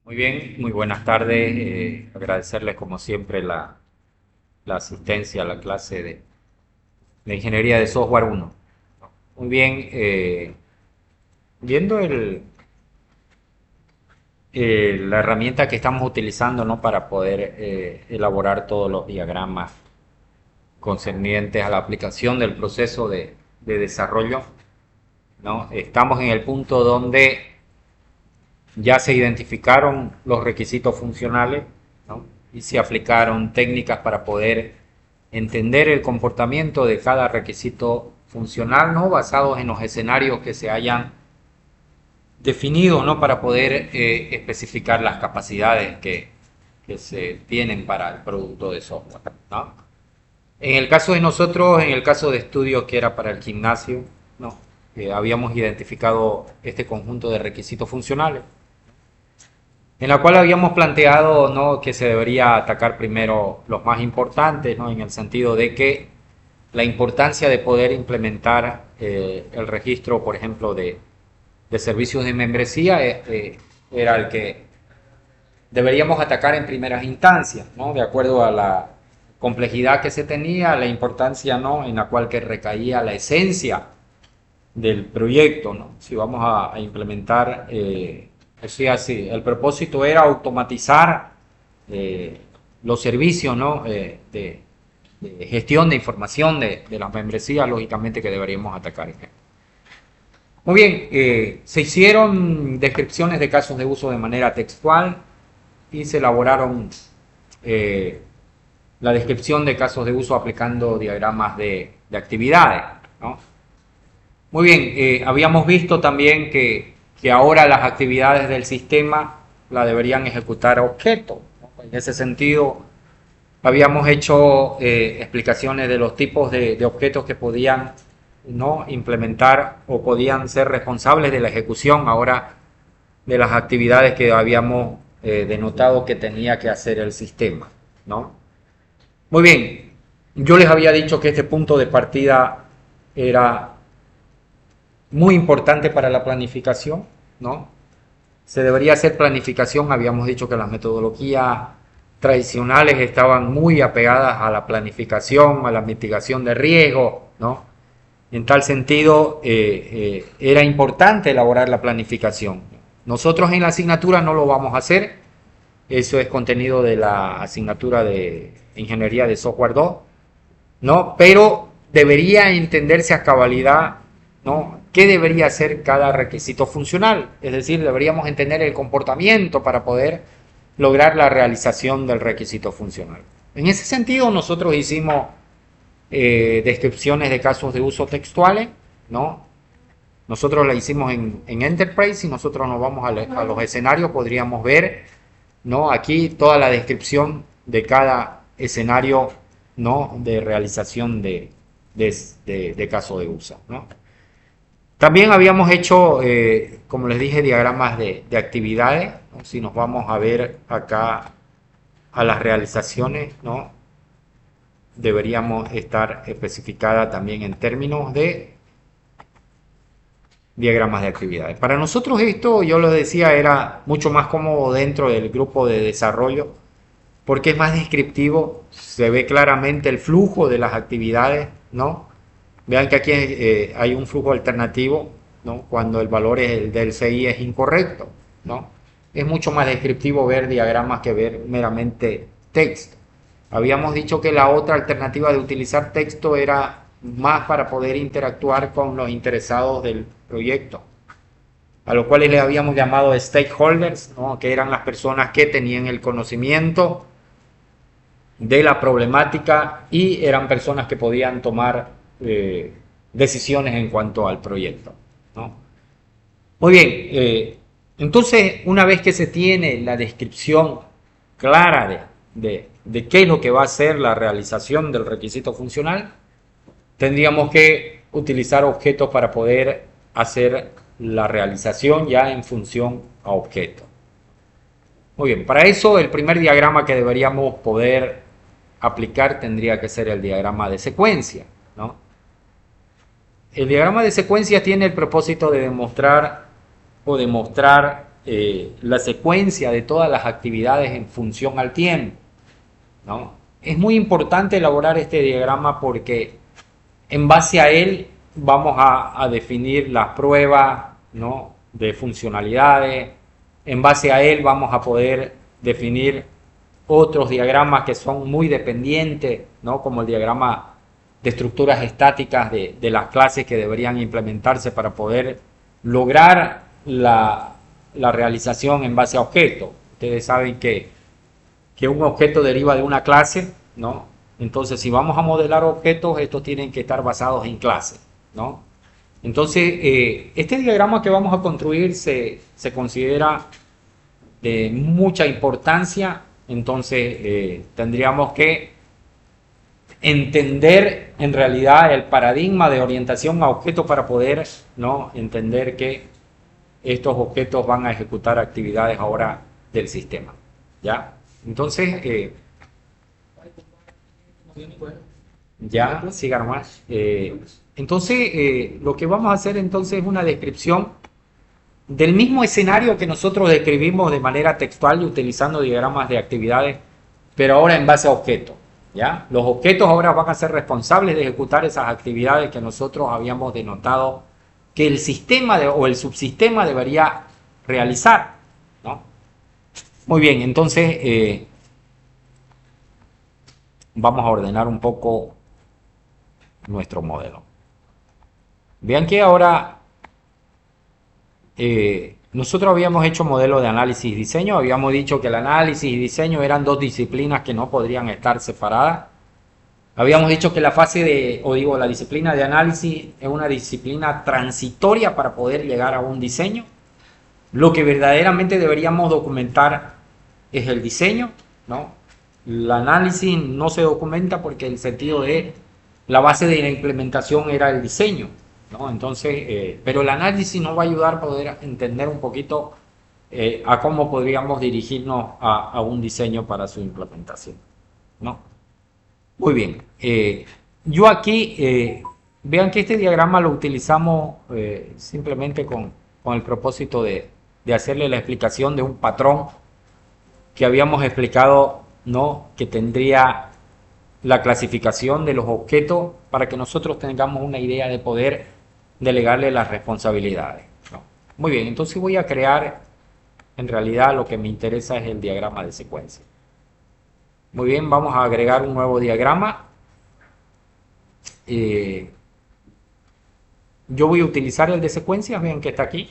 Muy bien, muy buenas tardes. Agradecerles como siempre la asistencia a la clase de Ingeniería de Software 1. Muy bien, viendo la herramienta que estamos utilizando, ¿no? Para poder elaborar todos los diagramas concernientes a la aplicación del proceso de desarrollo, ¿no? Estamos en el punto donde ya se identificaron los requisitos funcionales, ¿no? Y se aplicaron técnicas para poder entender el comportamiento de cada requisito funcional, ¿no? Basados en los escenarios que se hayan definido, ¿no? Para poder especificar las capacidades que se tienen para el producto de software, ¿no? En el caso de nosotros, en el caso de estudios que era para el gimnasio, ¿no? Habíamos identificado este conjunto de requisitos funcionales en la cual habíamos planteado, ¿no?, que se debería atacar primero los más importantes, ¿no?, en el sentido de que la importancia de poder implementar el registro, por ejemplo, de servicios de membresía era el que deberíamos atacar en primeras instancias, ¿no?, de acuerdo a la complejidad que se tenía, la importancia, ¿no?, en la cual que recaía la esencia del proyecto, ¿no? Si vamos a implementar, así, el propósito era automatizar los servicios, ¿no? De gestión de información de las membresías, lógicamente que deberíamos atacar. Muy bien, se hicieron descripciones de casos de uso de manera textual y se elaboraron la descripción de casos de uso aplicando diagramas de actividades, ¿no? Muy bien, habíamos visto también que ahora las actividades del sistema la deberían ejecutar objetos, ¿no? En ese sentido, habíamos hecho explicaciones de los tipos de objetos que podían, ¿no?, implementar o podían ser responsables de la ejecución ahora de las actividades que habíamos denotado que tenía que hacer el sistema, ¿no? Muy bien, yo les había dicho que este punto de partida era muy importante para la planificación, ¿no? Se debería hacer planificación, habíamos dicho que las metodologías tradicionales estaban muy apegadas a la planificación, a la mitigación de riesgo, ¿no? En tal sentido, era importante elaborar la planificación. Nosotros en la asignatura no lo vamos a hacer, eso es contenido de la asignatura de Ingeniería de Software 2, ¿no? Pero debería entenderse a cabalidad, ¿no?, qué debería hacer cada requisito funcional. Es decir, deberíamos entender el comportamiento para poder lograr la realización del requisito funcional. En ese sentido, nosotros hicimos descripciones de casos de uso textuales, ¿no? Nosotros la hicimos en Enterprise. Si nosotros nos vamos a los escenarios, podríamos ver, ¿no?, aquí toda la descripción de cada escenario, ¿no?, de realización de caso de uso, ¿no? También habíamos hecho, como les dije, diagramas de actividades, ¿no? Si nos vamos a ver acá a las realizaciones, ¿no?, deberíamos estar especificada también en términos de diagramas de actividades. Para nosotros esto, yo lo decía, era mucho más cómodo dentro del grupo de desarrollo porque es más descriptivo, se ve claramente el flujo de las actividades, ¿no? Vean que aquí hay un flujo alternativo, ¿no?, cuando el valor del CI es incorrecto, ¿no? Es mucho más descriptivo ver diagramas que ver meramente texto. Habíamos dicho que la otra alternativa de utilizar texto era más para poder interactuar con los interesados del proyecto, a los cuales le habíamos llamado stakeholders, ¿no?, que eran las personas que tenían el conocimiento de la problemática y eran personas que podían tomar decisiones en cuanto al proyecto, ¿no? Muy bien, entonces una vez que se tiene la descripción clara de qué es lo que va a ser la realización del requisito funcional, tendríamos que utilizar objetos para poder hacer la realización ya en función a objeto. Muy bien, para eso el primer diagrama que deberíamos poder aplicar tendría que ser el diagrama de secuencia, ¿no? El diagrama de secuencia tiene el propósito de demostrar la secuencia de todas las actividades en función al tiempo, ¿no? Es muy importante elaborar este diagrama porque en base a él vamos a definir las pruebas, ¿no?, de funcionalidades. En base a él vamos a poder definir otros diagramas que son muy dependientes, ¿no?, como el diagrama de estructuras estáticas de las clases que deberían implementarse para poder lograr la realización en base a objetos. Ustedes saben que un objeto deriva de una clase, ¿no? Entonces, si vamos a modelar objetos, estos tienen que estar basados en clases, ¿no? Entonces, este diagrama que vamos a construir se considera de mucha importancia. Entonces, tendríamos que entender en realidad el paradigma de orientación a objetos para poder, ¿no?, entender que estos objetos van a ejecutar actividades ahora del sistema, ¿ya? Entonces, ya, siga nomás. Entonces, lo que vamos a hacer entonces es una descripción del mismo escenario que nosotros describimos de manera textual y utilizando diagramas de actividades, pero ahora en base a objetos, ¿ya? Los objetos ahora van a ser responsables de ejecutar esas actividades que nosotros habíamos denotado que el sistema o el subsistema debería realizar, ¿no? Muy bien, entonces vamos a ordenar un poco nuestro modelo. Vean que ahora nosotros habíamos hecho modelo de análisis y diseño, habíamos dicho que el análisis y diseño eran dos disciplinas que no podrían estar separadas. Habíamos dicho que la la disciplina de análisis es una disciplina transitoria para poder llegar a un diseño. Lo que verdaderamente deberíamos documentar es el diseño, ¿no? El análisis no se documenta porque el sentido de la base de la implementación era el diseño, ¿no? Entonces, pero el análisis nos va a ayudar a poder entender un poquito a cómo podríamos dirigirnos a un diseño para su implementación, ¿no? Muy bien. Yo aquí, vean que este diagrama lo utilizamos simplemente con el propósito de hacerle la explicación de un patrón que habíamos explicado, ¿no?, que tendría la clasificación de los objetos para que nosotros tengamos una idea de poder delegarle las responsabilidades, ¿no? Muy bien, entonces voy a crear, en realidad lo que me interesa es el diagrama de secuencia. Muy bien, vamos a agregar un nuevo diagrama. Yo voy a utilizar el de secuencias, vean que está aquí.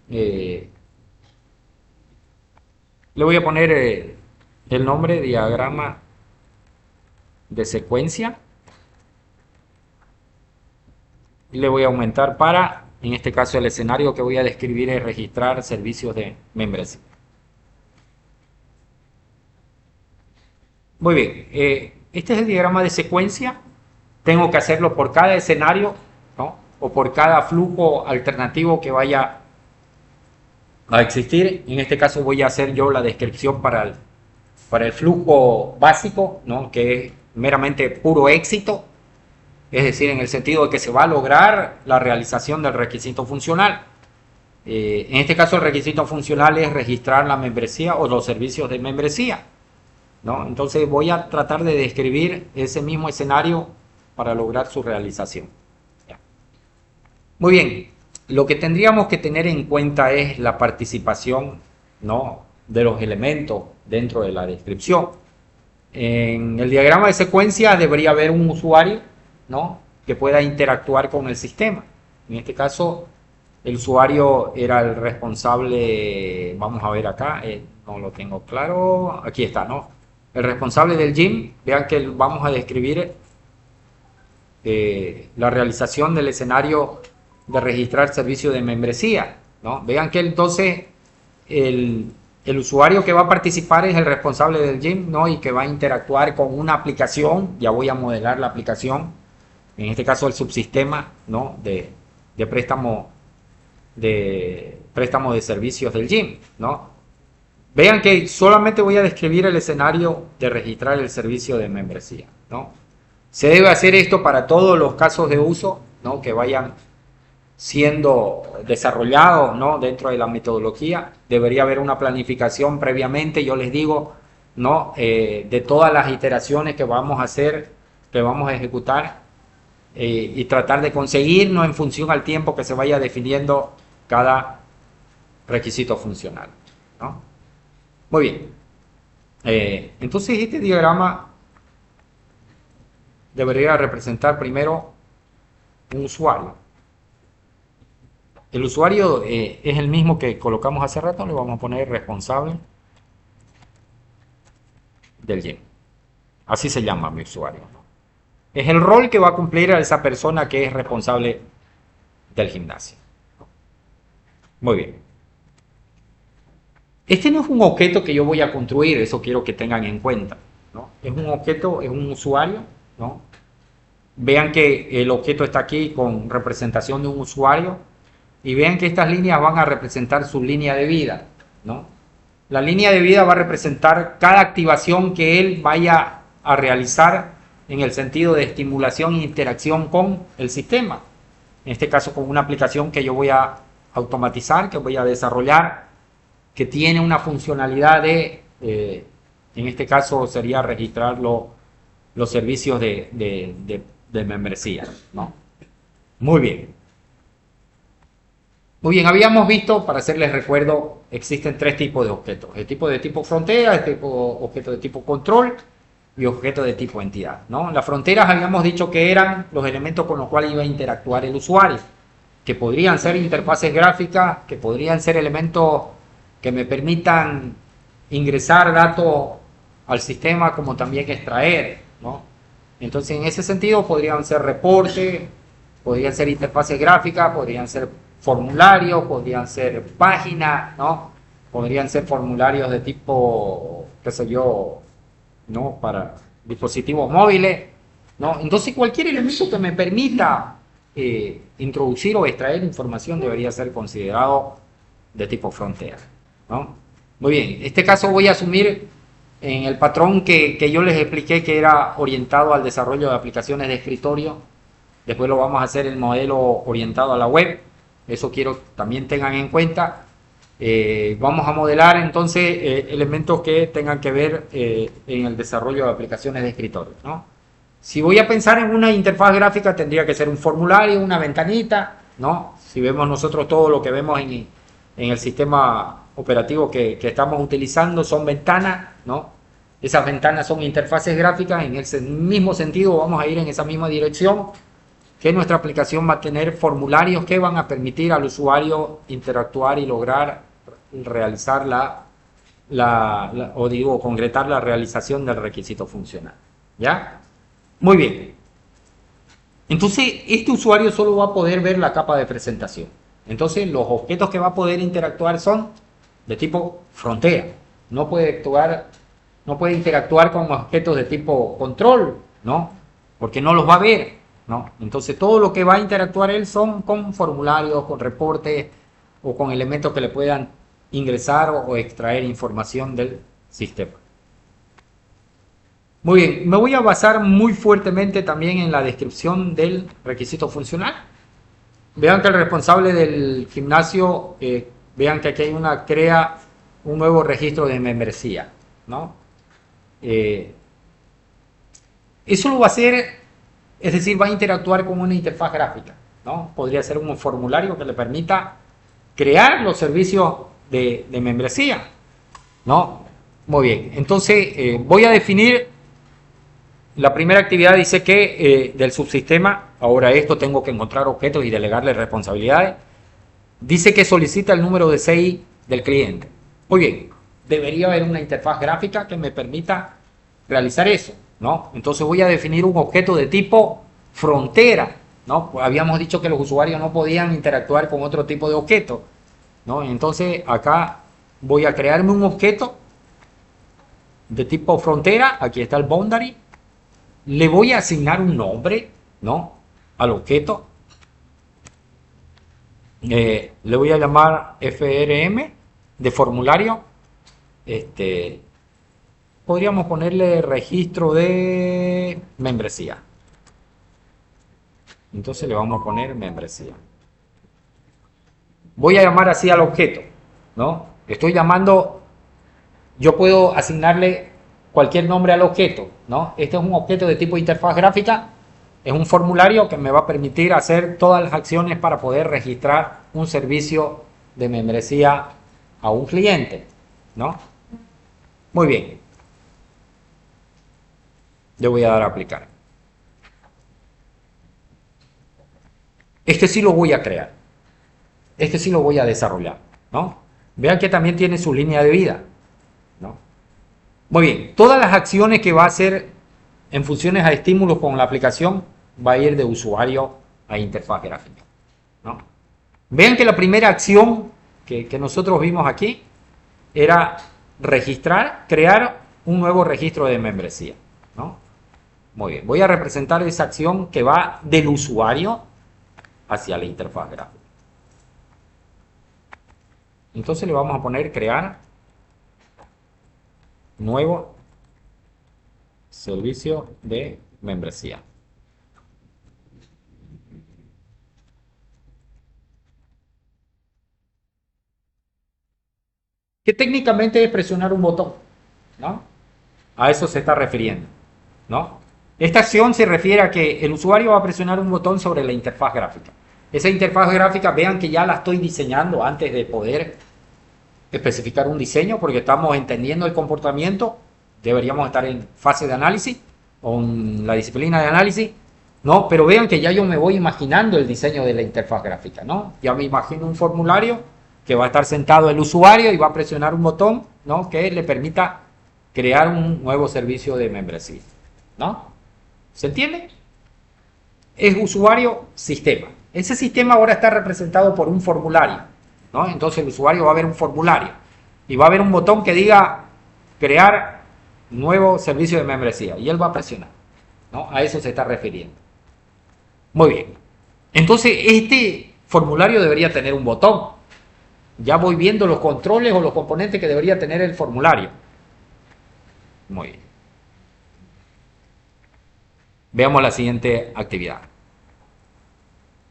Le voy a poner el nombre diagrama de secuencia y le voy a aumentar para, en este caso el escenario que voy a describir es registrar servicios de membresía. Muy bien, este es el diagrama de secuencia. Tengo que hacerlo por cada escenario, ¿no?, o por cada flujo alternativo que vaya a existir. En este caso voy a hacer yo la descripción para el flujo básico, ¿no?, que es meramente puro éxito, es decir, en el sentido de que se va a lograr la realización del requisito funcional. En este caso el requisito funcional es registrar la membresía o los servicios de membresía, ¿no? Entonces voy a tratar de describir ese mismo escenario para lograr su realización. Ya. Muy bien, lo que tendríamos que tener en cuenta es la participación, ¿no?, de los elementos dentro de la descripción. En el diagrama de secuencia debería haber un usuario, ¿no?, que pueda interactuar con el sistema. En este caso, el usuario era el responsable, vamos a ver acá, no lo tengo claro, aquí está, ¿no? El responsable del gym. Vean que vamos a describir la realización del escenario de registrar servicio de membresía, ¿no? Vean que entonces el usuario que va a participar es el responsable del gym, ¿no?, y que va a interactuar con una aplicación. Ya voy a modelar la aplicación, en este caso el subsistema, ¿no?, de préstamo de servicios del gym, ¿no? Vean que solamente voy a describir el escenario de registrar el servicio de membresía, ¿no? Se debe hacer esto para todos los casos de uso, ¿no?, que vayan siendo desarrollados, ¿no?, dentro de la metodología. Debería haber una planificación previamente, yo les digo, ¿no?, de todas las iteraciones que vamos a hacer, que vamos a ejecutar, y tratar de conseguirnos en función al tiempo que se vaya definiendo cada requisito funcional, ¿no? Muy bien. Entonces este diagrama debería representar primero un usuario. El usuario es el mismo que colocamos hace rato, le vamos a poner responsable del gym. Así se llama mi usuario. Es el rol que va a cumplir a esa persona que es responsable del gimnasio. Muy bien. Este no es un objeto que yo voy a construir, eso quiero que tengan en cuenta, ¿no? Es un objeto, es un usuario, ¿no? Vean que el objeto está aquí con representación de un usuario y vean que estas líneas van a representar su línea de vida, ¿no? La línea de vida va a representar cada activación que él vaya a realizar en el sentido de estimulación e interacción con el sistema. En este caso con una aplicación que yo voy a automatizar, que voy a desarrollar, que tiene una funcionalidad de, en este caso sería registrar los servicios de membresía, ¿no? Muy bien. Muy bien, habíamos visto, para hacerles recuerdo, existen tres tipos de objetos. El tipo de tipo frontera, objeto de tipo control y objeto de tipo entidad, ¿no? Las fronteras habíamos dicho que eran los elementos con los cuales iba a interactuar el usuario, que podrían ser interfaces gráficas, que podrían ser elementos que me permitan ingresar datos al sistema como también extraer, ¿no? Entonces, en ese sentido, podrían ser reportes, podrían ser interfaces gráficas, podrían ser formularios, podrían ser páginas, ¿no? Podrían ser formularios de tipo, qué sé yo, ¿no?, para dispositivos móviles, ¿no? Entonces, cualquier elemento que me permita introducir o extraer información debería ser considerado de tipo frontera, ¿no? Muy bien, en este caso voy a asumir en el patrón que yo les expliqué que era orientado al desarrollo de aplicaciones de escritorio. Después lo vamos a hacer el modelo orientado a la web. Eso quiero también tengan en cuenta. Vamos a modelar entonces elementos que tengan que ver en el desarrollo de aplicaciones de escritorio, ¿no? Si voy a pensar en una interfaz gráfica tendría que ser un formulario, una ventanita, ¿no? Si vemos nosotros todo lo que vemos en el sistema operativo que estamos utilizando son ventanas, ¿no? Esas ventanas son interfaces gráficas. En ese mismo sentido vamos a ir en esa misma dirección, que nuestra aplicación va a tener formularios que van a permitir al usuario interactuar y lograr realizar concretar la realización del requisito funcional, ¿ya? Muy bien. Entonces, este usuario solo va a poder ver la capa de presentación. Entonces, los objetos que va a poder interactuar son de tipo frontera. No puede interactuar con objetos de tipo control, ¿no? Porque no los va a ver, ¿no? Entonces, todo lo que va a interactuar él son con formularios, con reportes o con elementos que le puedan ingresar o extraer información del sistema. Muy bien, me voy a basar muy fuertemente también en la descripción del requisito funcional. Vean que el responsable del gimnasio, vean que aquí hay crea un nuevo registro de membresía, ¿no? Eso lo va a hacer, es decir, va a interactuar con una interfaz gráfica, ¿no? Podría ser un formulario que le permita crear los servicios de membresía, ¿no? Muy bien, entonces voy a definir. La primera actividad dice que del subsistema, ahora esto tengo que encontrar objetos y delegarle responsabilidades. Dice que solicita el número de CI del cliente. Muy bien, debería haber una interfaz gráfica que me permita realizar eso, ¿no? Entonces voy a definir un objeto de tipo frontera, ¿no? Pues habíamos dicho que los usuarios no podían interactuar con otro tipo de objeto, ¿no? Entonces acá voy a crearme un objeto de tipo frontera, aquí está el boundary. Le voy a asignar un nombre, ¿no?, al objeto. Le voy a llamar FRM de formulario. Podríamos ponerle registro de membresía. Entonces le vamos a poner membresía. voy a llamar así al objeto, ¿no? Estoy llamando, yo puedo asignarle cualquier nombre al objeto, ¿no? Este es un objeto de tipo interfaz gráfica, es un formulario que me va a permitir hacer todas las acciones para poder registrar un servicio de membresía a un cliente, ¿no? Muy bien. Le voy a dar a aplicar. Este sí lo voy a crear. Este sí lo voy a desarrollar, ¿no? Vean que también tiene su línea de vida, ¿no? Muy bien. Todas las acciones que va a hacer en funciones a estímulos con la aplicación va a ir de usuario a interfaz gráfica, ¿no? Vean que la primera acción que nosotros vimos aquí era registrar, crear un nuevo registro de membresía, ¿no? Muy bien, voy a representar esa acción que va del usuario hacia la interfaz gráfica. Entonces le vamos a poner crear nuevo servicio de membresía. Que técnicamente es presionar un botón, ¿no? A eso se está refiriendo, ¿no? Esta acción se refiere a que el usuario va a presionar un botón sobre la interfaz gráfica. Esa interfaz gráfica, vean que ya la estoy diseñando antes de poder especificar un diseño, porque estamos entendiendo el comportamiento, deberíamos estar en fase de análisis, o en la disciplina de análisis, ¿no? Pero vean que ya yo me voy imaginando el diseño de la interfaz gráfica, ¿no? Ya me imagino un formulario que va a estar sentado el usuario y va a presionar un botón, ¿no? Que le permita crear un nuevo servicio de membresía, ¿no? ¿Se entiende? Es usuario sistema. Ese sistema ahora está representado por un formulario, ¿no? Entonces el usuario va a ver un formulario y va a haber un botón que diga crear nuevo servicio de membresía y él va a presionar, ¿no? A eso se está refiriendo. Muy bien. Entonces este formulario debería tener un botón. Ya voy viendo los controles o los componentes que debería tener el formulario. Muy bien. Veamos la siguiente actividad.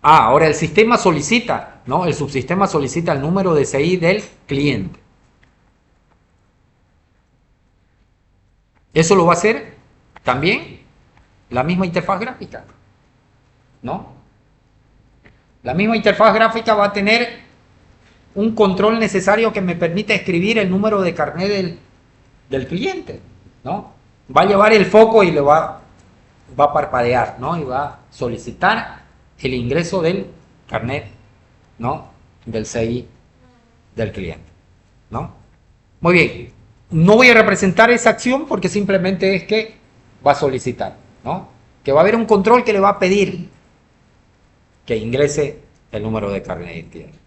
Ahora el sistema solicita, ¿no? El subsistema solicita el número de CI del cliente. Eso lo va a hacer también la misma interfaz gráfica, ¿no? La misma interfaz gráfica va a tener un control necesario que me permita escribir el número de carnet del cliente, ¿no? Va a llevar el foco y va a parpadear, ¿no? Y va a solicitar el ingreso del carnet, ¿no? Del CI del cliente, ¿no? Muy bien. No voy a representar esa acción porque simplemente es que va a solicitar, ¿no? Que va a haber un control que le va a pedir que ingrese el número de carnet del cliente.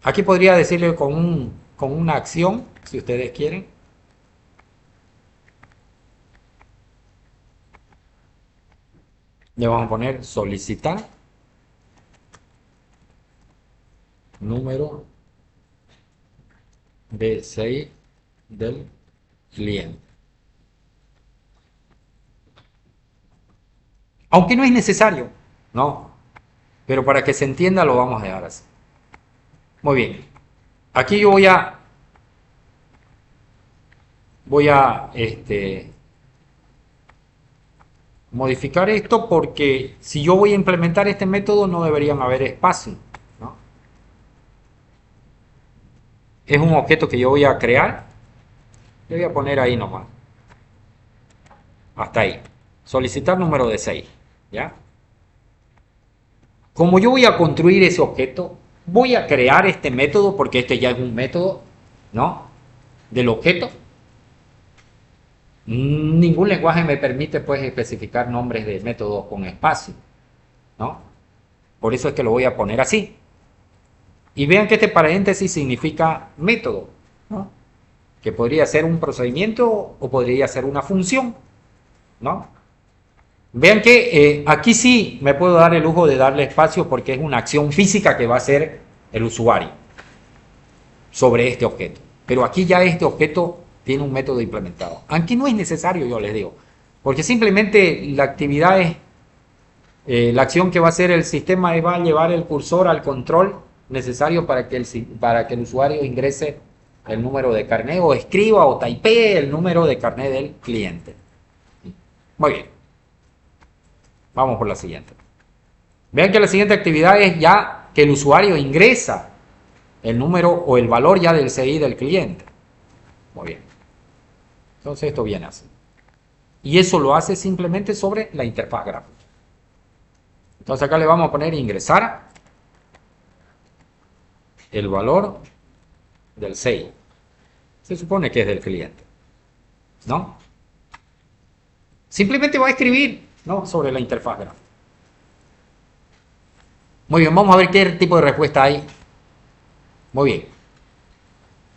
Aquí podría decirle con una acción, si ustedes quieren. Le vamos a poner solicitar número de CI del cliente. Aunque no es necesario, ¿no? Pero para que se entienda lo vamos a dejar así. Muy bien. Aquí yo voy a modificar esto porque si yo voy a implementar este método no deberían haber espacio, ¿no? Es un objeto que yo voy a crear. Le voy a poner ahí nomás. Hasta ahí. Solicitar número de 6. ¿Ya? Como yo voy a construir ese objeto, voy a crear este método porque este ya es un método, ¿no? Del objeto. Ningún lenguaje me permite pues especificar nombres de métodos con espacio, ¿no? Por eso es que lo voy a poner así. Y vean que este paréntesis significa método, ¿no? Que podría ser un procedimiento o podría ser una función, ¿no? Vean que aquí sí me puedo dar el lujo de darle espacio porque es una acción física que va a hacer el usuario sobre este objeto. Pero aquí ya este objeto tiene un método implementado. Aquí no es necesario, yo les digo, porque simplemente la actividad La acción que va a hacer el sistema va a llevar el cursor al control necesario para que el usuario ingrese el número de carnet o escriba o typee el número de carnet del cliente. Muy bien. Vamos por la siguiente. Vean que la siguiente actividad es ya que el usuario ingresa el número o el valor ya del CI del cliente. Muy bien. Entonces esto viene así. Y eso lo hace simplemente sobre la interfaz gráfica. Entonces acá le vamos a poner ingresar el valor del CI. Se supone que es del cliente, ¿no? Simplemente va a escribir, ¿no?, sobre la interfaz gráfica. Muy bien, vamos a ver qué tipo de respuesta hay. Muy bien.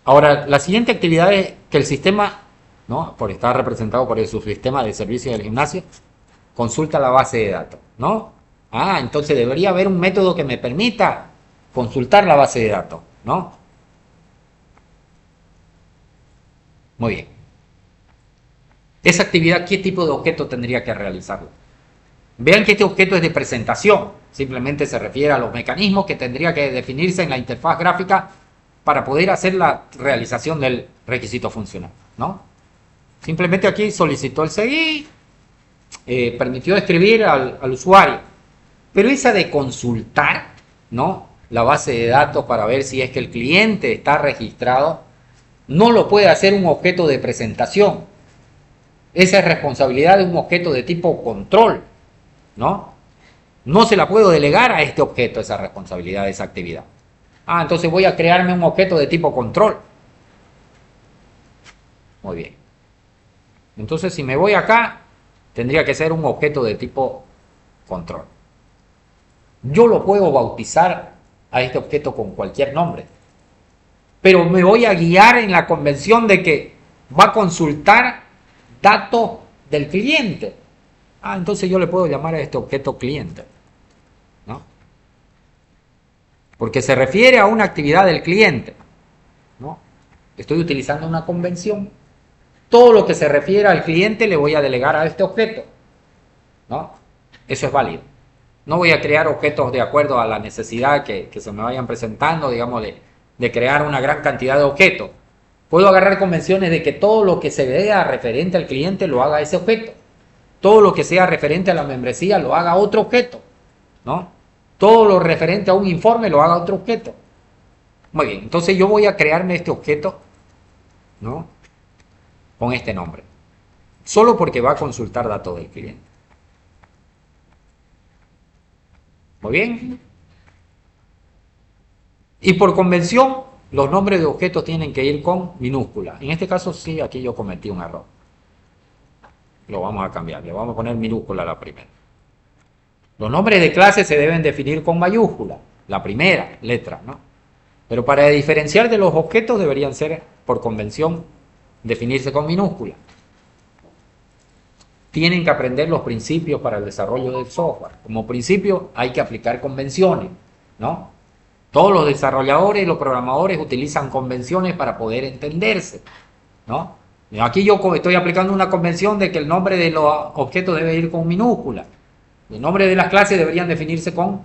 Ahora, la siguiente actividad es que el sistema, ¿no?, por estar representado por el subsistema de servicio del gimnasio, consulta la base de datos, ¿no? Entonces debería haber un método que me permita consultar la base de datos, ¿no? Muy bien. Esa actividad, ¿qué tipo de objeto tendría que realizarla? Vean que este objeto es de presentación. Simplemente se refiere a los mecanismos que tendría que definirse en la interfaz gráfica para poder hacer la realización del requisito funcional, ¿no? Simplemente aquí solicitó el CI, permitió escribir al usuario. Pero esa de consultar, ¿no?, la base de datos para ver si es que el cliente está registrado, no lo puede hacer un objeto de presentación. Esa es responsabilidad de un objeto de tipo control, ¿no? No se la puedo delegar a este objeto esa responsabilidad, esa actividad. Entonces voy a crearme un objeto de tipo control. Muy bien. Entonces si me voy acá, tendría que ser un objeto de tipo control. Yo lo puedo bautizar a este objeto con cualquier nombre, pero me voy a guiar en la convención de que va a consultar datos del cliente. Entonces yo le puedo llamar a este objeto cliente, ¿no? Porque se refiere a una actividad del cliente, ¿no? Estoy utilizando una convención. Todo lo que se refiere al cliente le voy a delegar a este objeto, ¿no? Eso es válido. No voy a crear objetos de acuerdo a la necesidad que se me vayan presentando, digamos, de crear una gran cantidad de objetos. Puedo agarrar convenciones de que todo lo que se vea referente al cliente lo haga ese objeto. Todo lo que sea referente a la membresía lo haga otro objeto, ¿no? Todo lo referente a un informe lo haga otro objeto. Muy bien, entonces yo voy a crearme este objeto, ¿no?, con este nombre. Solo porque va a consultar datos del cliente. Muy bien. Y por convención, los nombres de objetos tienen que ir con minúscula. En este caso sí, aquí yo cometí un error. Lo vamos a cambiar, le vamos a poner minúscula a la primera. Los nombres de clase se deben definir con mayúscula, la primera letra, ¿no? Pero para diferenciar de los objetos deberían ser, por convención, definirse con minúscula. Tienen que aprender los principios para el desarrollo del software. Como principio hay que aplicar convenciones, ¿no? Todos los desarrolladores y los programadores utilizan convenciones para poder entenderse, ¿no? Aquí yo estoy aplicando una convención de que el nombre de los objetos debe ir con minúscula. El nombre de las clases deberían definirse con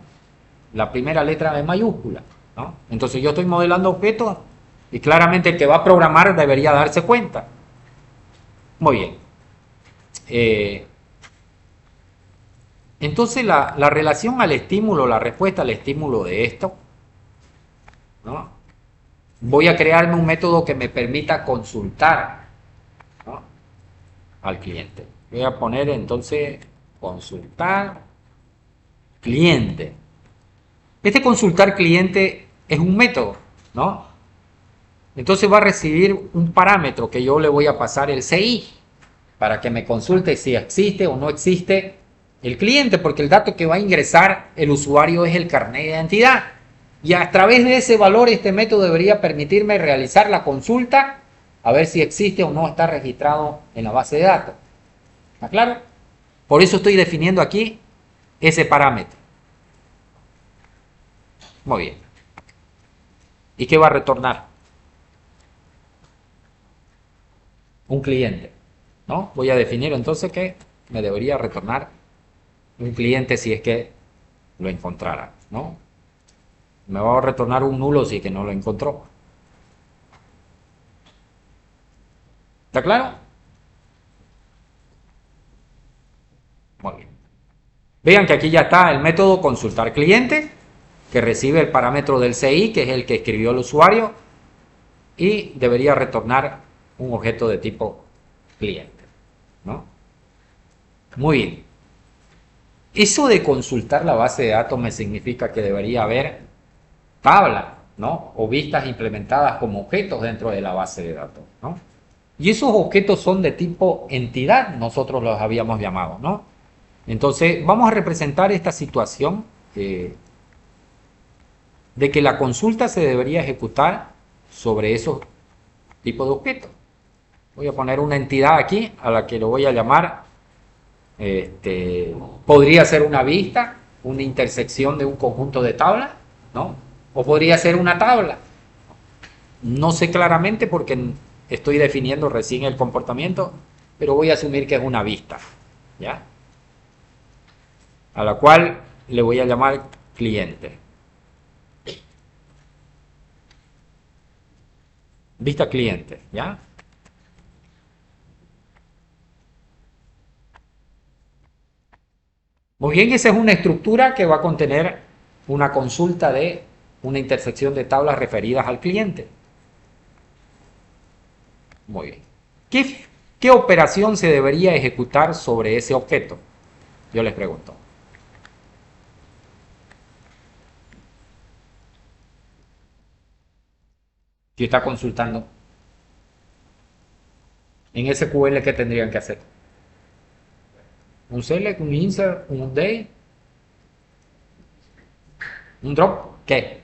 la primera letra de mayúscula, ¿no? Entonces yo estoy modelando objetos y claramente el que va a programar debería darse cuenta. Muy bien. Entonces la relación al estímulo, la respuesta al estímulo de esto, ¿no? Voy a crearme un método que me permita consultar, ¿no?, al cliente. Voy a poner entonces consultar cliente. Este consultar cliente es un método, ¿no? Entonces va a recibir un parámetro que yo le voy a pasar el CI para que me consulte si existe o no existe el cliente, porque el dato que va a ingresar el usuario es el carnet de identidad. Y a través de ese valor, este método debería permitirme realizar la consulta a ver si existe o no está registrado en la base de datos. ¿Está claro? Por eso estoy definiendo aquí ese parámetro. Muy bien. ¿Y qué va a retornar? Un cliente, ¿no? Voy a definir entonces que me debería retornar un cliente si es que lo encontrara, ¿no? Me va a retornar un nulo si es que no lo encontró. ¿Está claro? Muy bien. Vean que aquí ya está el método consultar cliente, que recibe el parámetro del CI, que es el que escribió el usuario, y debería retornar un objeto de tipo cliente, ¿no? Muy bien. Eso de consultar la base de datos me significa que debería haber tablas, ¿no? O vistas implementadas como objetos dentro de la base de datos, ¿no? Y esos objetos son de tipo entidad, nosotros los habíamos llamado, ¿no? Entonces, vamos a representar esta situación de que la consulta se debería ejecutar sobre esos tipos de objetos. Voy a poner una entidad aquí a la que lo voy a llamar, podría ser una vista, una intersección de un conjunto de tablas, ¿no? O podría ser una tabla. No sé claramente porque estoy definiendo recién el comportamiento, pero voy a asumir que es una vista, ¿ya? A la cual le voy a llamar cliente. Vista cliente, ¿ya? Muy bien, esa es una estructura que va a contener una consulta de una intersección de tablas referidas al cliente. Muy bien. ¿Qué operación se debería ejecutar sobre ese objeto? Yo les pregunto. Si está consultando en SQL, ¿qué tendrían que hacer? Un select, un insert, un update, un drop. ¿Qué?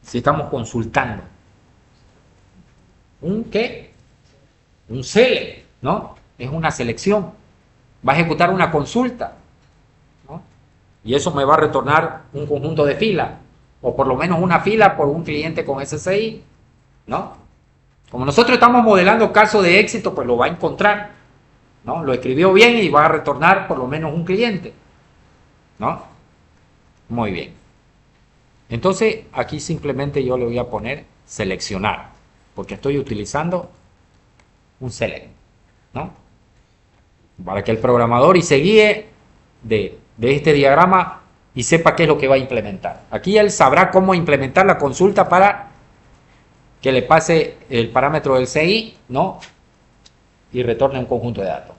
Si estamos consultando. ¿Un qué? Un select, ¿no? Es una selección. Va a ejecutar una consulta, ¿no? Y eso me va a retornar un conjunto de filas, o por lo menos una fila por un cliente con SSI, ¿no? Como nosotros estamos modelando caso de éxito, pues lo va a encontrar, ¿no? Lo escribió bien y va a retornar por lo menos un cliente, ¿no? Muy bien. Entonces aquí simplemente yo le voy a poner seleccionar, porque estoy utilizando un select, ¿no? Para que el programador y se guíe de este diagrama y sepa qué es lo que va a implementar. Aquí él sabrá cómo implementar la consulta para que le pase el parámetro del CI, ¿no? Y retorne un conjunto de datos.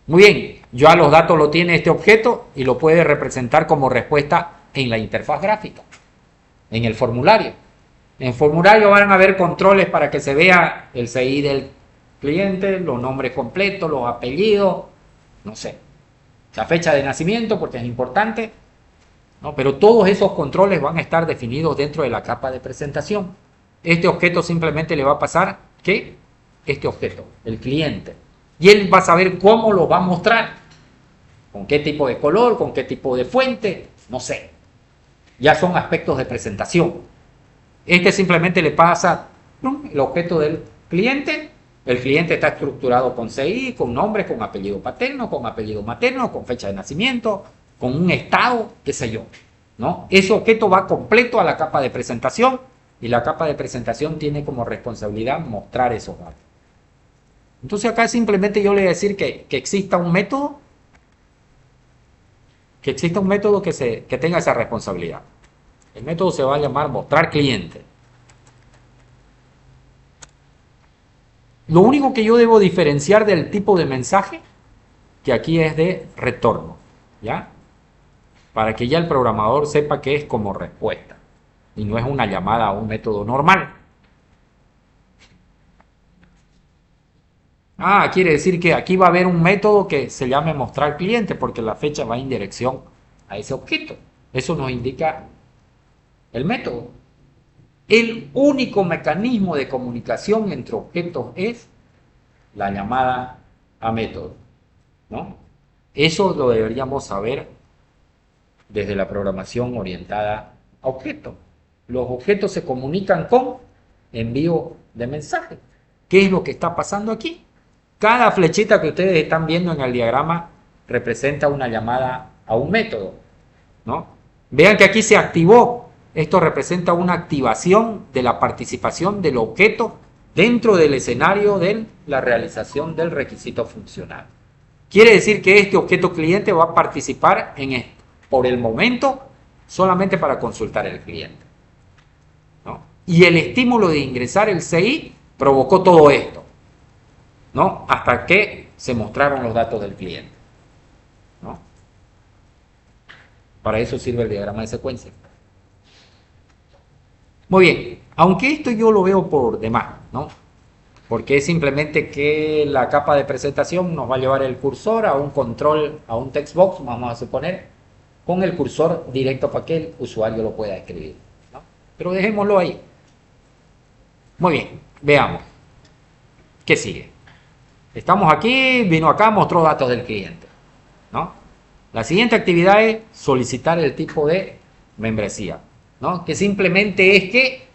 Muy bien, ya los datos lo tiene este objeto y lo puede representar como respuesta en la interfaz gráfica, en el formulario. En el formulario van a haber controles para que se vea el CI del cliente, los nombres completos, los apellidos, no sé, la fecha de nacimiento porque es importante, ¿no? Pero todos esos controles van a estar definidos dentro de la capa de presentación. Este objeto simplemente le va a pasar que este objeto, el cliente, y él va a saber cómo lo va a mostrar, con qué tipo de color, con qué tipo de fuente, no sé. Ya son aspectos de presentación. Este simplemente le pasa el objeto del cliente. El cliente está estructurado con CI, con nombre, con apellido paterno, con apellido materno, con fecha de nacimiento, con un estado, qué sé yo, ¿no? Ese objeto va completo a la capa de presentación y la capa de presentación tiene como responsabilidad mostrar esos datos. Entonces acá simplemente yo le voy a decir que exista un método, que tenga esa responsabilidad. El método se va a llamar mostrar cliente. Lo único que yo debo diferenciar del tipo de mensaje, que aquí es de retorno, ¿ya? Para que ya el programador sepa que es como respuesta y no es una llamada a un método normal. Quiere decir que aquí va a haber un método que se llame mostrar cliente porque la fecha va en dirección a ese objeto. Eso nos indica el método. El único mecanismo de comunicación entre objetos es la llamada a método, ¿no? Eso lo deberíamos saber desde la programación orientada a objetos. Los objetos se comunican con envío de mensajes. ¿Qué es lo que está pasando aquí? Cada flechita que ustedes están viendo en el diagrama representa una llamada a un método, ¿no? Vean que aquí se activó. Esto representa una activación de la participación del objeto dentro del escenario de la realización del requisito funcional. Quiere decir que este objeto cliente va a participar en esto, por el momento, solamente para consultar el cliente, ¿no? Y el estímulo de ingresar el CI provocó todo esto, ¿no? Hasta que se mostraron los datos del cliente, ¿no? Para eso sirve el diagrama de secuencia. Muy bien, aunque esto yo lo veo por demás, ¿no? Porque es simplemente que la capa de presentación nos va a llevar el cursor a un control, a un text box, vamos a suponer, con el cursor directo para que el usuario lo pueda escribir, ¿no? Pero dejémoslo ahí. Muy bien, veamos. ¿Qué sigue? Estamos aquí, vino acá, mostró datos del cliente, ¿no? La siguiente actividad es solicitar el tipo de membresía, ¿no? Que simplemente es que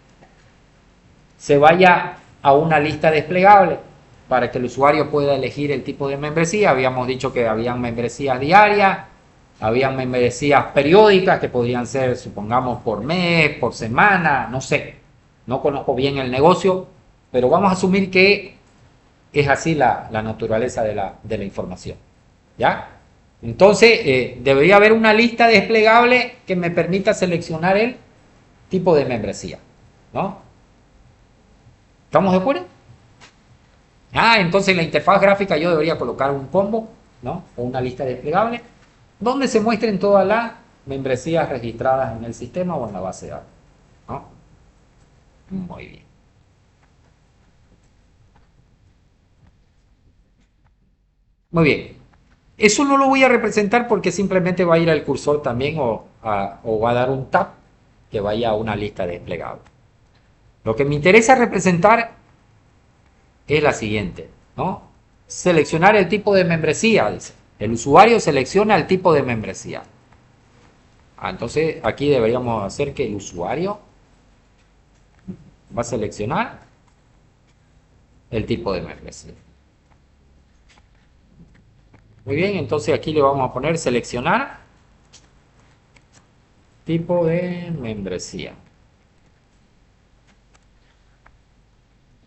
se vaya a una lista desplegable para que el usuario pueda elegir el tipo de membresía. Habíamos dicho que habían membresías diarias, habían membresías periódicas que podrían ser, supongamos, por mes, por semana, no sé. No conozco bien el negocio, pero vamos a asumir que es así la naturaleza de la información, ¿ya? Entonces, debería haber una lista desplegable que me permita seleccionar el tipo de membresía, ¿no? ¿Estamos de acuerdo? Entonces en la interfaz gráfica yo debería colocar un combo, ¿no? O una lista desplegable donde se muestren todas las membresías registradas en el sistema o en la base de datos, ¿no? Muy bien. Muy bien. Eso no lo voy a representar porque simplemente va a ir al cursor también o va a dar un tab que vaya a una lista desplegable. Lo que me interesa representar es la siguiente, ¿no? Seleccionar el tipo de membresía, dice. El usuario selecciona el tipo de membresía. Entonces aquí deberíamos hacer que el usuario va a seleccionar el tipo de membresía. Muy bien, entonces aquí le vamos a poner seleccionar tipo de membresía.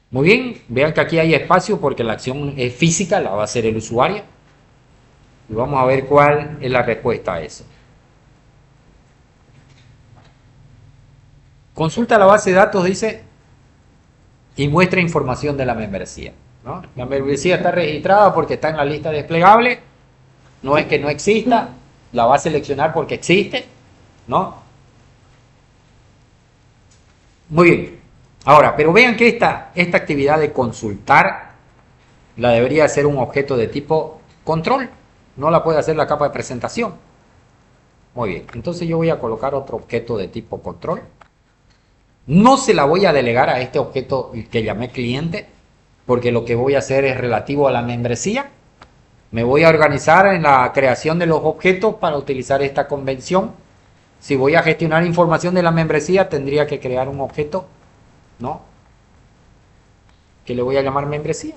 Muy bien, vean que aquí hay espacio porque la acción es física, la va a hacer el usuario. Y vamos a ver cuál es la respuesta a eso. Consulta la base de datos, dice, y muestra información de la membresía, ¿no? La membresía está registrada porque está en la lista desplegable. No es que no exista, la va a seleccionar porque existe, ¿no? Muy bien. Ahora, pero vean que esta actividad de consultar la debería ser un objeto de tipo control. No la puede hacer la capa de presentación. Muy bien. Entonces yo voy a colocar otro objeto de tipo control. No se la voy a delegar a este objeto que llamé cliente, porque lo que voy a hacer es relativo a la membresía. Me voy a organizar en la creación de los objetos para utilizar esta convención. Si voy a gestionar información de la membresía, tendría que crear un objeto, ¿no? Que le voy a llamar membresía.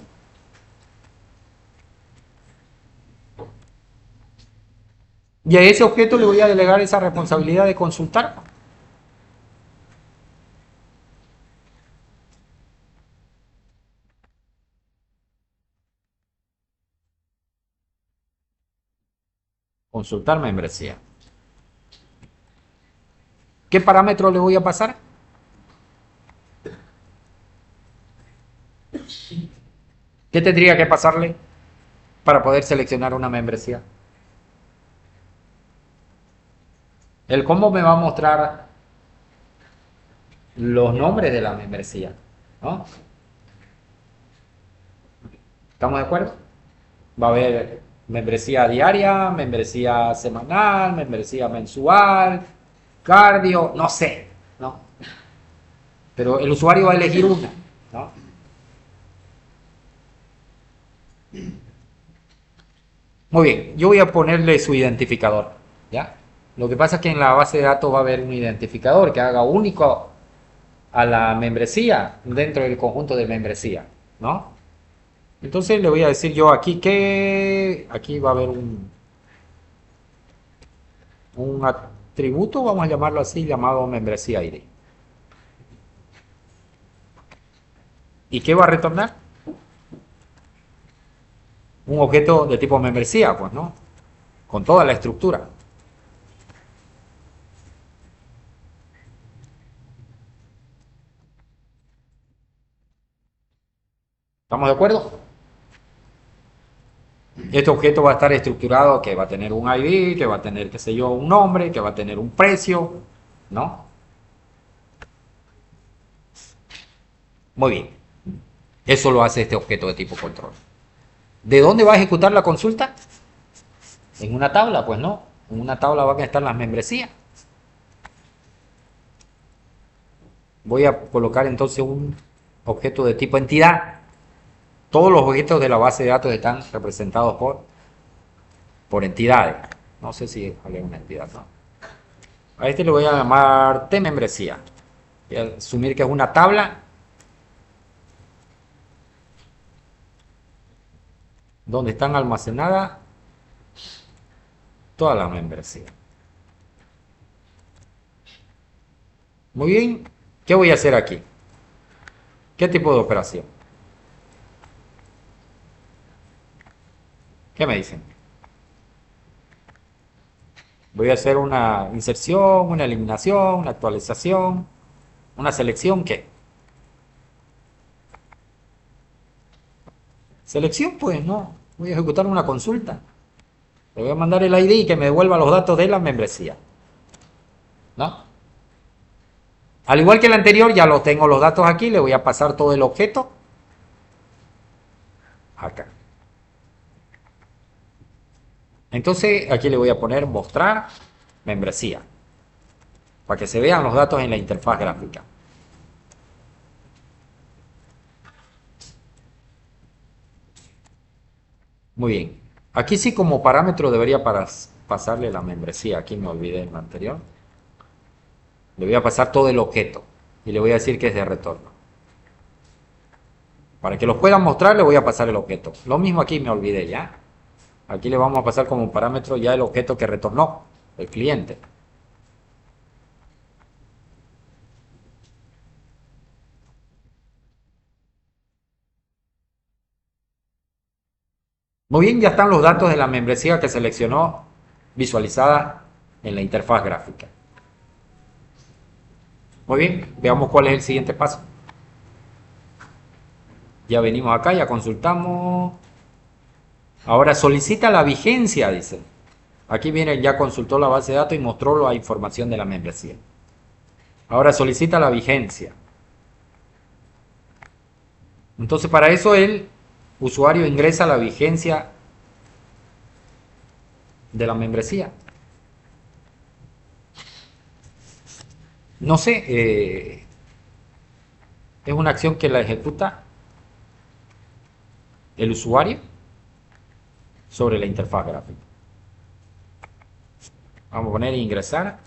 Y a ese objeto le voy a delegar esa responsabilidad de consultar. Consultar membresía. ¿Qué parámetro le voy a pasar? ¿Qué tendría que pasarle para poder seleccionar una membresía? El combo me va a mostrar los nombres de la membresía, ¿no? ¿Estamos de acuerdo? Va a haber membresía diaria, membresía semanal, membresía mensual, cardio, no sé, ¿no? Pero el usuario va a elegir una, ¿no? Muy bien, yo voy a ponerle su identificador, ¿ya? Lo que pasa es que en la base de datos va a haber un identificador que haga único a la membresía dentro del conjunto de membresía, ¿no? Entonces le voy a decir yo aquí que aquí va a haber un atributo, vamos a llamarlo así, llamado membresía ID. ¿Y qué va a retornar? Un objeto de tipo membresía, pues, ¿no? Con toda la estructura. ¿Estamos de acuerdo? Este objeto va a estar estructurado que va a tener un ID, que va a tener, qué sé yo, un nombre, que va a tener un precio, ¿no? Muy bien. Eso lo hace este objeto de tipo control. ¿De dónde va a ejecutar la consulta? En una tabla, pues no. En una tabla van a estar las membresías. Voy a colocar entonces un objeto de tipo entidad. Todos los objetos de la base de datos están representados por entidades. No sé si hablé de una entidad, ¿no? A este le voy a llamar T membresía. Voy a asumir que es una tabla donde están almacenadas todas las membresías. Muy bien. ¿Qué voy a hacer aquí? ¿Qué tipo de operación? ¿Qué me dicen? Voy a hacer una inserción, una eliminación, una actualización, una selección, ¿qué? Selección, pues no. Voy a ejecutar una consulta. Le voy a mandar el ID y que me devuelva los datos de la membresía. ¿No? Al igual que el anterior, ya lo tengo los datos aquí. Le voy a pasar todo el objeto acá. Entonces, aquí le voy a poner mostrar membresía. Para que se vean los datos en la interfaz gráfica. Muy bien. Aquí sí como parámetro debería pasarle la membresía. Aquí me olvidé en lo anterior. Le voy a pasar todo el objeto. Y le voy a decir que es de retorno. Para que los puedan mostrar le voy a pasar el objeto. Lo mismo aquí me olvidé ya. Aquí le vamos a pasar como parámetro ya el objeto que retornó el cliente. Muy bien, ya están los datos de la membresía que seleccionó visualizada en la interfaz gráfica. Muy bien, veamos cuál es el siguiente paso. Ya venimos acá, ya consultamos. Ahora solicita la vigencia, dice. Aquí viene, ya consultó la base de datos y mostró la información de la membresía. Ahora solicita la vigencia. Entonces para eso el usuario ingresa la vigencia de la membresía. No sé, es una acción que la ejecuta el usuario sobre la interfaz gráfica. Vamos a poner ingresar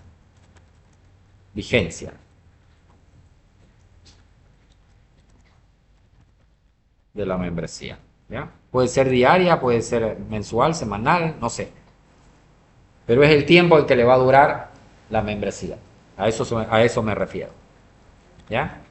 vigencia de la membresía. ¿Ya? Puede ser diaria, puede ser mensual, semanal, no sé. Pero es el tiempo en que le va a durar la membresía. A eso me refiero. ¿Ya?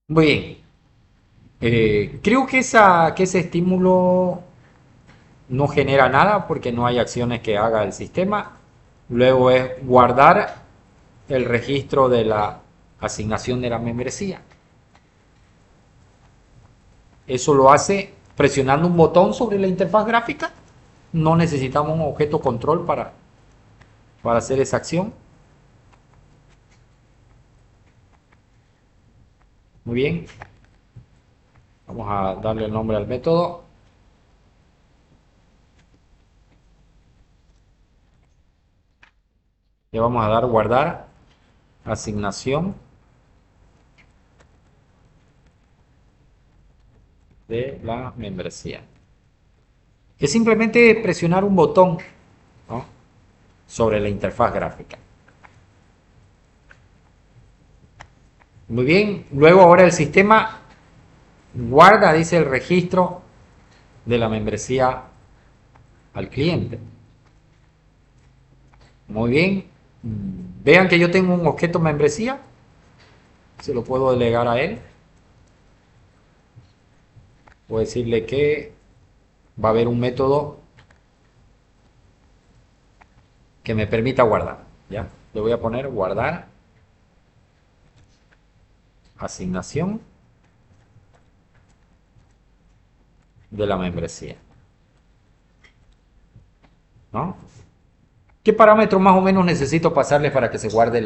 Muy bien. Creo que ese estímulo no genera nada porque no hay acciones que haga el sistema. Luego es guardar el registro de la asignación de la membresía. Eso lo hace presionando un botón sobre la interfaz gráfica. No necesitamos un objeto control para hacer esa acción. Muy bien. Vamos a darle el nombre al método. Le vamos a dar guardar asignación de la membresía. Es simplemente presionar un botón, ¿no?, sobre la interfaz gráfica. Muy bien, luego ahora el sistema guarda, dice, el registro de la membresía al cliente. Muy bien, vean que yo tengo un objeto membresía, se lo puedo delegar a él. Puedo decirle que va a haber un método que me permita guardar. ¿Ya? Le voy a poner guardar asignación de la membresía, ¿no? ¿Qué parámetros más o menos necesito pasarle para que se guarde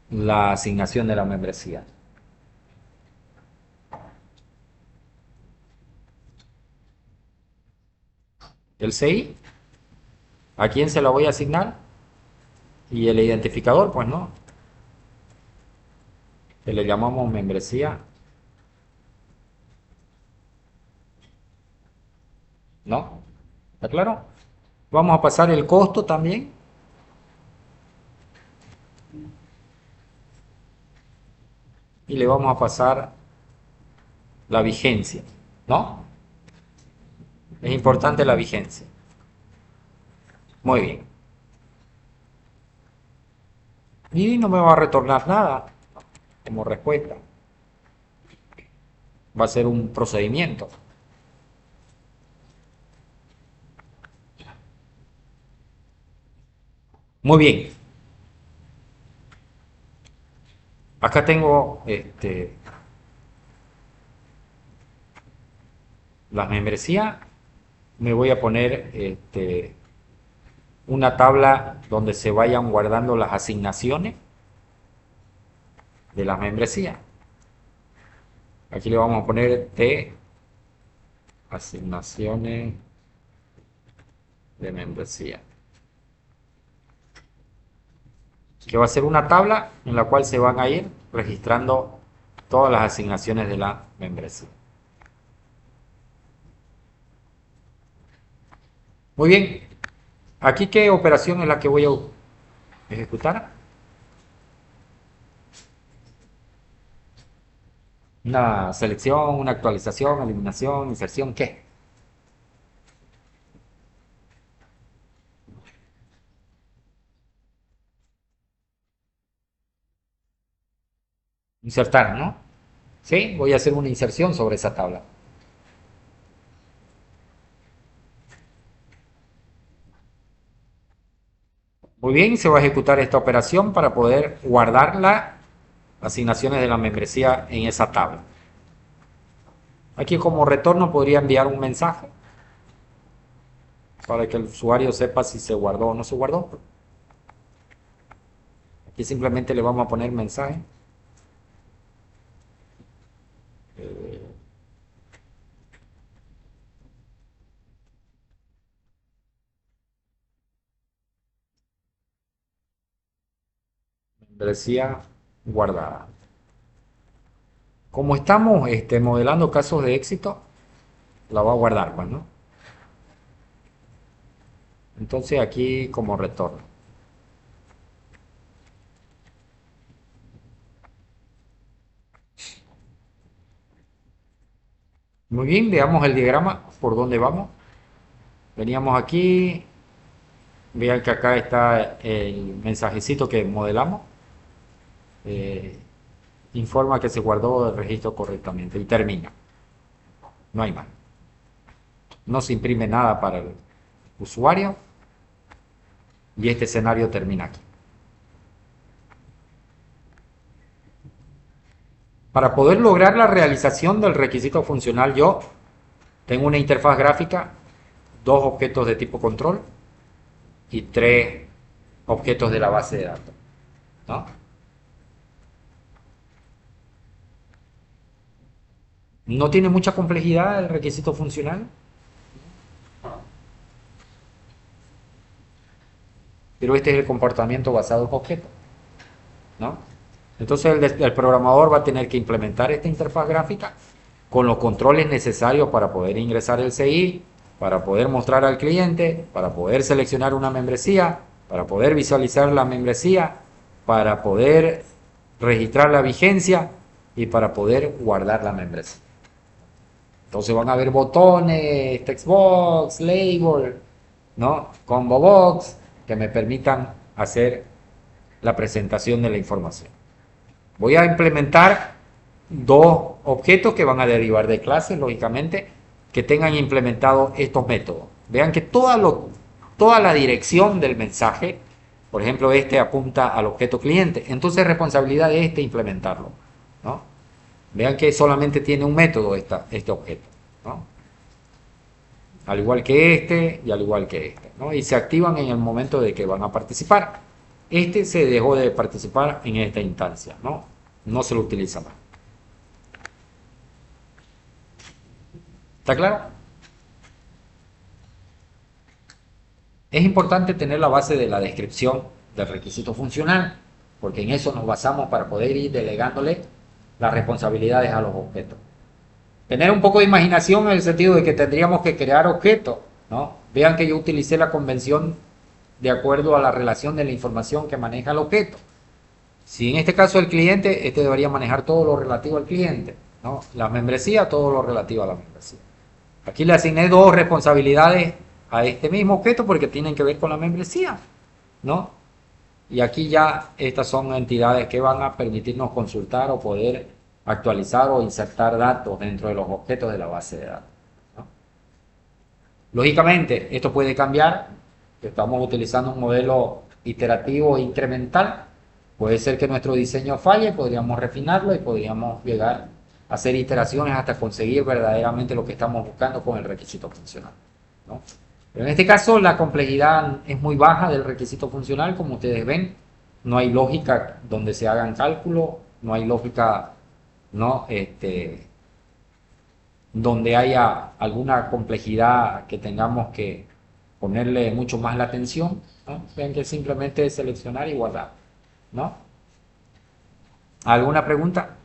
la asignación de la membresía? El CI, ¿a quién se la voy a asignar? Y el identificador, pues no, que le llamamos membresía, ¿no? ¿Está claro? Vamos a pasar el costo también. Y le vamos a pasar la vigencia, ¿no? Es importante la vigencia. Muy bien. Y no me va a retornar nada como respuesta. Va a ser un procedimiento. Muy bien. Acá tengo las membresías. Me voy a poner una tabla donde se vayan guardando las asignaciones de las membresías. Aquí le vamos a poner de asignaciones de membresía, que va a ser una tabla en la cual se van a ir registrando todas las asignaciones de la membresía. Muy bien, aquí qué operación es la que voy a ejecutar. Una selección, una actualización, eliminación, inserción, ¿qué? Insertar, ¿no? Sí, voy a hacer una inserción sobre esa tabla. Muy bien, se va a ejecutar esta operación para poder guardar las asignaciones de la membresía en esa tabla. Aquí como retorno podría enviar un mensaje para que el usuario sepa si se guardó o no se guardó. Aquí simplemente le vamos a poner mensaje. Membresía guardada. Como estamos modelando casos de éxito, la va a guardar, pues, ¿no? Entonces aquí como retorno. Muy bien, veamos el diagrama por dónde vamos. Veníamos aquí, vean que acá está el mensajecito que modelamos. Informa que se guardó el registro correctamente y termina. No hay más. No se imprime nada para el usuario y este escenario termina aquí. Para poder lograr la realización del requisito funcional, yo tengo una interfaz gráfica, dos objetos de tipo control y tres objetos de la base de datos, ¿no? No tiene mucha complejidad el requisito funcional, pero este es el comportamiento basado en objetos, ¿no? Entonces el programador va a tener que implementar esta interfaz gráfica con los controles necesarios para poder ingresar el CI, para poder mostrar al cliente, para poder seleccionar una membresía, para poder visualizar la membresía, para poder registrar la vigencia y para poder guardar la membresía. Entonces van a haber botones, textbox, label, ¿no? Combo box, que me permitan hacer la presentación de la información. Voy a implementar dos objetos que van a derivar de clases, lógicamente, que tengan implementado estos métodos. Vean que toda la dirección del mensaje, por ejemplo, este apunta al objeto cliente, entonces es responsabilidad de este implementarlo, ¿no? Vean que solamente tiene un método este objeto, ¿no? Al igual que este y al igual que este, ¿no? Y se activan en el momento de que van a participar. Este se dejó de participar en esta instancia, ¿no? No se lo utiliza más. ¿Está claro? Es importante tener la base de la descripción del requisito funcional, porque en eso nos basamos para poder ir delegándole las responsabilidades a los objetos. Tener un poco de imaginación en el sentido de que tendríamos que crear objetos, ¿no? Vean que yo utilicé la convención de acuerdo a la relación de la información que maneja el objeto. Si en este caso el cliente, este debería manejar todo lo relativo al cliente, ¿no? La membresía, todo lo relativo a la membresía. Aquí le asigné dos responsabilidades a este mismo objeto porque tienen que ver con la membresía, ¿no? Y aquí ya estas son entidades que van a permitirnos consultar o poder actualizar o insertar datos dentro de los objetos de la base de datos, ¿no? Lógicamente, esto puede cambiar. Estamos utilizando un modelo iterativo e incremental. Puede ser que nuestro diseño falle, podríamos refinarlo y podríamos llegar a hacer iteraciones hasta conseguir verdaderamente lo que estamos buscando con el requisito funcional, ¿no? Pero en este caso la complejidad es muy baja del requisito funcional, como ustedes ven. No hay lógica donde se hagan cálculos, no hay lógica, ¿no? Donde haya alguna complejidad que tengamos que ponerle mucho más la atención, ¿no? Ven que simplemente es seleccionar y guardar, ¿no? ¿Alguna pregunta?